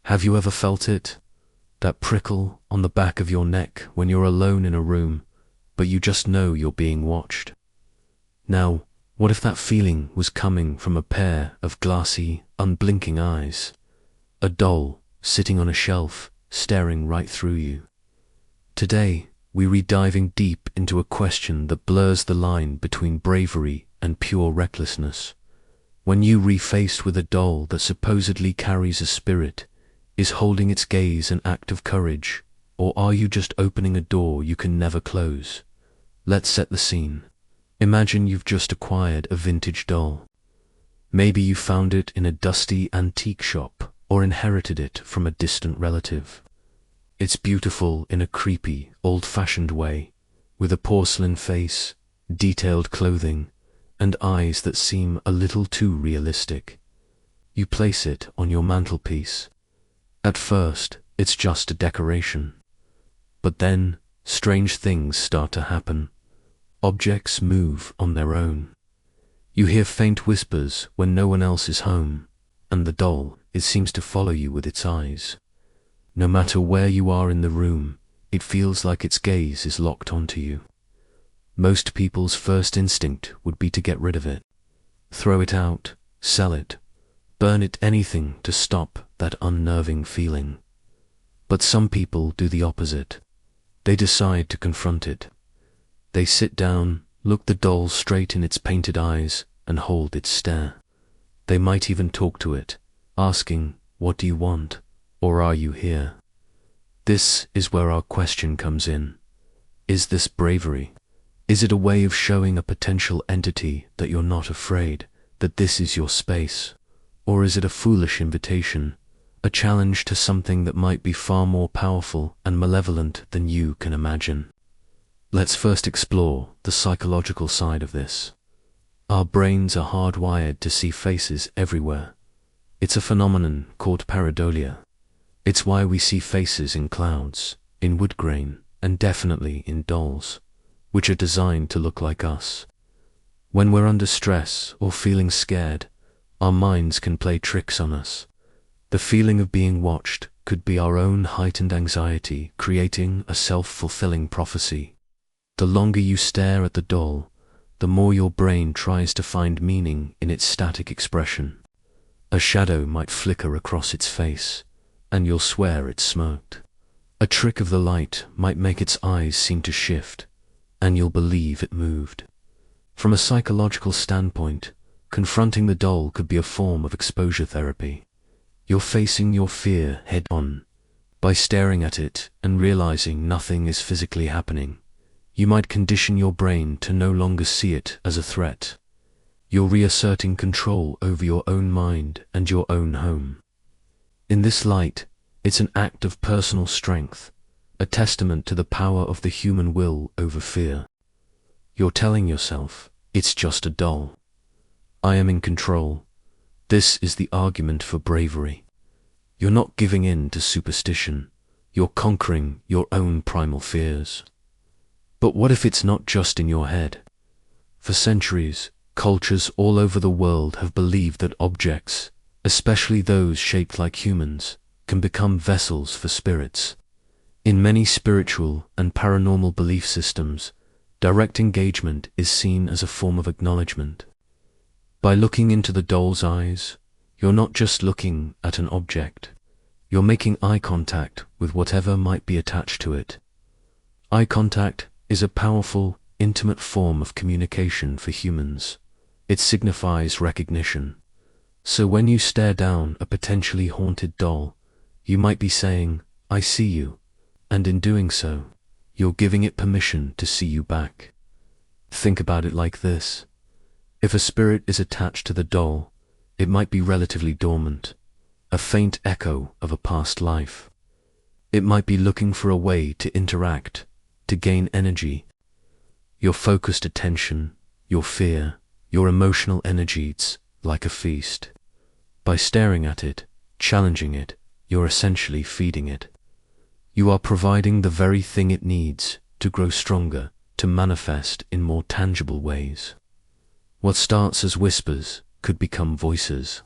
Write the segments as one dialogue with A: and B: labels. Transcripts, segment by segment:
A: Have you ever felt it? That prickle on the back of your neck when you're alone in a room, but you just know you're being watched? Now, what if that feeling was coming from a pair of glassy, unblinking eyes? A doll sitting on a shelf, staring right through you. Today, we read diving deep into a question that blurs the line between bravery and pure recklessness. When you refaced with a doll that supposedly carries a spirit, is holding its gaze an act of courage, or are you just opening a door you can never close? Let's set the scene. Imagine you've just acquired a vintage doll. Maybe you found it in a dusty antique shop or inherited it from a distant relative. It's beautiful in a creepy, old-fashioned way, with a porcelain face, detailed clothing, and eyes that seem a little too realistic. You place it on your mantelpiece. At first, it's just a decoration. But then, strange things start to happen. Objects move on their own. You hear faint whispers when no one else is home, and the doll, it seems to follow you with its eyes. No matter where you are in the room, it feels like its gaze is locked onto you. Most people's first instinct would be to get rid of it. Throw it out, sell it, burn it, anything to stop that unnerving feeling. But some people do the opposite. They decide to confront it. They sit down, look the doll straight in its painted eyes, and hold its stare. They might even talk to it, asking, "What do you want?" or "Are you here?" This is where our question comes in. Is this bravery? Is it a way of showing a potential entity that you're not afraid, that this is your space? Or is it a foolish invitation, a challenge to something that might be far more powerful and malevolent than you can imagine? Let's first explore the psychological side of this. Our brains are hardwired to see faces everywhere. It's a phenomenon called pareidolia. It's why we see faces in clouds, in wood grain, and definitely in dolls, which are designed to look like us. When we're under stress or feeling scared, our minds can play tricks on us. The feeling of being watched could be our own heightened anxiety creating a self-fulfilling prophecy. The longer you stare at the doll, the more your brain tries to find meaning in its static expression. A shadow might flicker across its face, and you'll swear it smirked. A trick of the light might make its eyes seem to shift, and you'll believe it moved. From a psychological standpoint, confronting the doll could be a form of exposure therapy. You're facing your fear head-on. By staring at it and realizing nothing is physically happening, you might condition your brain to no longer see it as a threat. You're reasserting control over your own mind and your own home. In this light, it's an act of personal strength, a testament to the power of the human will over fear. You're telling yourself, it's just a doll. I am in control. This is the argument for bravery. You're not giving in to superstition. You're conquering your own primal fears. But what if it's not just in your head? For centuries, cultures all over the world have believed that objects, especially those shaped like humans, can become vessels for spirits. In many spiritual and paranormal belief systems, direct engagement is seen as a form of acknowledgement. By looking into the doll's eyes, you're not just looking at an object. You're making eye contact with whatever might be attached to it. Eye contact is a powerful, intimate form of communication for humans. It signifies recognition. So when you stare down a potentially haunted doll, you might be saying, "I see you," and in doing so, you're giving it permission to see you back. Think about it like this. If a spirit is attached to the doll, it might be relatively dormant, a faint echo of a past life. It might be looking for a way to interact, to gain energy. Your focused attention, your fear, your emotional energy, it's like a feast. By staring at it, challenging it, you're essentially feeding it. You are providing the very thing it needs to grow stronger, to manifest in more tangible ways. What starts as whispers could become voices.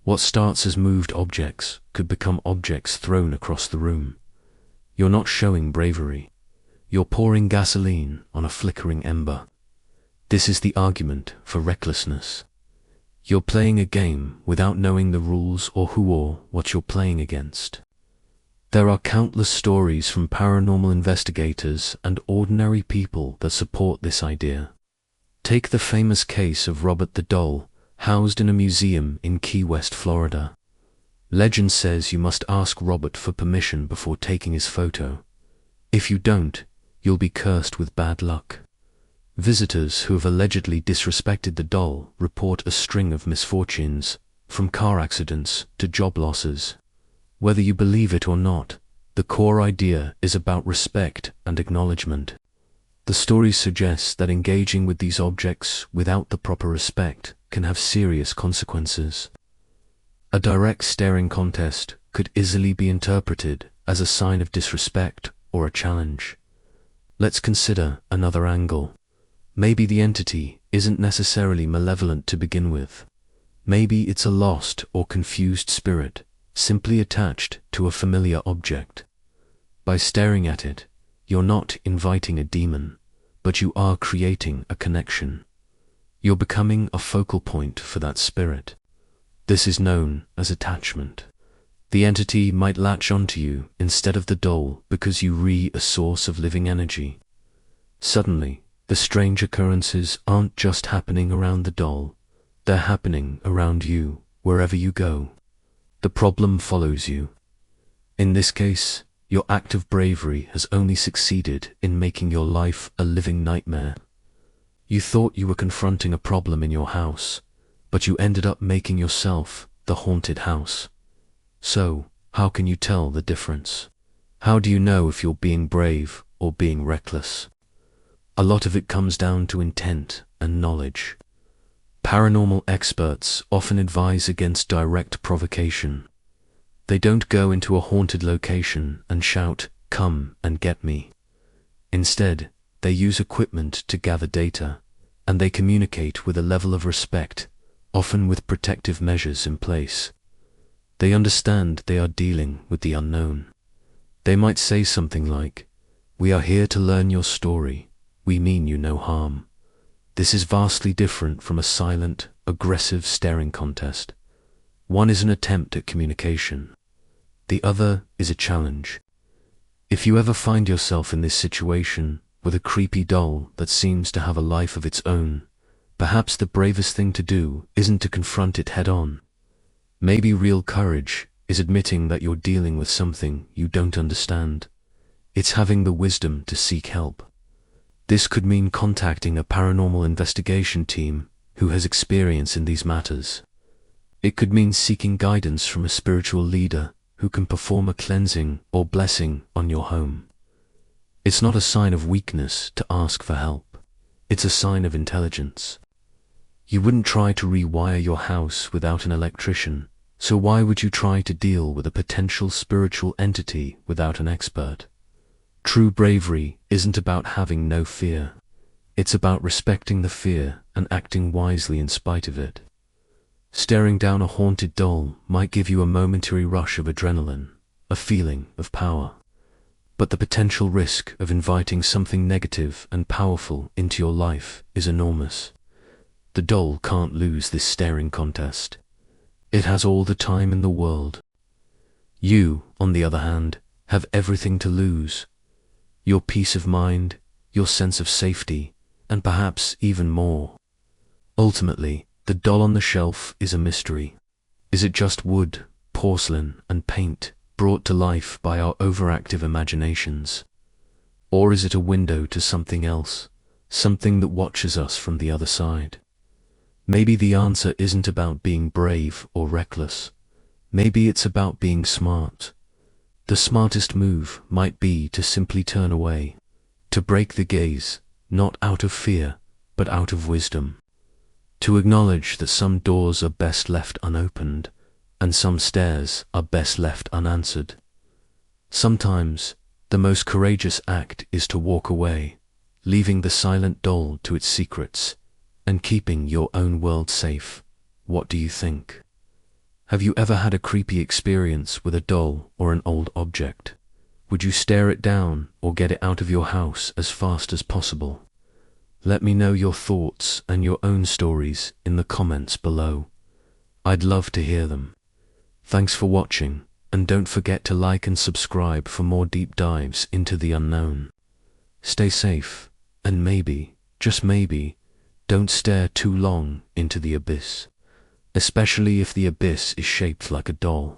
A: What starts as moved objects could become objects thrown across the room. You're not showing bravery. You're pouring gasoline on a flickering ember. This is the argument for recklessness. You're playing a game without knowing the rules or who or what you're playing against. There are countless stories from paranormal investigators and ordinary people that support this idea. Take the famous case of Robert the Doll, housed in a museum in Key West, Florida. Legend says you must ask Robert for permission before taking his photo. If you don't, you'll be cursed with bad luck. Visitors who have allegedly disrespected the doll report a string of misfortunes, from car accidents to job losses. Whether you believe it or not, the core idea is about respect and acknowledgement. The stories suggest that engaging with these objects without the proper respect can have serious consequences. A direct staring contest could easily be interpreted as a sign of disrespect or a challenge. Let's consider another angle. Maybe the entity isn't necessarily malevolent to begin with. Maybe it's a lost or confused spirit, simply attached to a familiar object. By staring at it, you're not inviting a demon, but you are creating a connection. You're becoming a focal point for that spirit. This is known as attachment. The entity might latch onto you instead of the doll because you re a source of living energy. Suddenly, the strange occurrences aren't just happening around the doll, they're happening around you, wherever you go. The problem follows you. In this case, your act of bravery has only succeeded in making your life a living nightmare. You thought you were confronting a problem in your house, but you ended up making yourself the haunted house. So, how can you tell the difference? How do you know if you're being brave or being reckless? A lot of it comes down to intent and knowledge. Paranormal experts often advise against direct provocation. They don't go into a haunted location and shout, "Come and get me." Instead, they use equipment to gather data, and they communicate with a level of respect, often with protective measures in place. They understand they are dealing with the unknown. They might say something like, "We are here to learn your story. We mean you no harm." This is vastly different from a silent, aggressive staring contest. One is an attempt at communication. The other is a challenge. If you ever find yourself in this situation with a creepy doll that seems to have a life of its own, perhaps the bravest thing to do isn't to confront it head-on. Maybe real courage is admitting that you're dealing with something you don't understand. It's having the wisdom to seek help. This could mean contacting a paranormal investigation team who has experience in these matters. It could mean seeking guidance from a spiritual leader who can perform a cleansing or blessing on your home. It's not a sign of weakness to ask for help. It's a sign of intelligence. You wouldn't try to rewire your house without an electrician, so why would you try to deal with a potential spiritual entity without an expert? True bravery isn't about having no fear. It's about respecting the fear and acting wisely in spite of it. Staring down a haunted doll might give you a momentary rush of adrenaline, a feeling of power. But the potential risk of inviting something negative and powerful into your life is enormous. The doll can't lose this staring contest. It has all the time in the world. You, on the other hand, have everything to lose. Your peace of mind, your sense of safety, and perhaps even more. Ultimately, the doll on the shelf is a mystery. Is it just wood, porcelain, and paint brought to life by our overactive imaginations? Or is it a window to something else, something that watches us from the other side? Maybe the answer isn't about being brave or reckless. Maybe it's about being smart. The smartest move might be to simply turn away, to break the gaze, not out of fear, but out of wisdom. To acknowledge that some doors are best left unopened, and some stares are best left unanswered. Sometimes, the most courageous act is to walk away, leaving the silent doll to its secrets, and keeping your own world safe. What do you think? Have you ever had a creepy experience with a doll or an old object? Would you stare it down or get it out of your house as fast as possible? Let me know your thoughts and your own stories in the comments below. I'd love to hear them. Thanks for watching, and don't forget to like and subscribe for more deep dives into the unknown. Stay safe, and maybe, just maybe, don't stare too long into the abyss, especially if the abyss is shaped like a doll.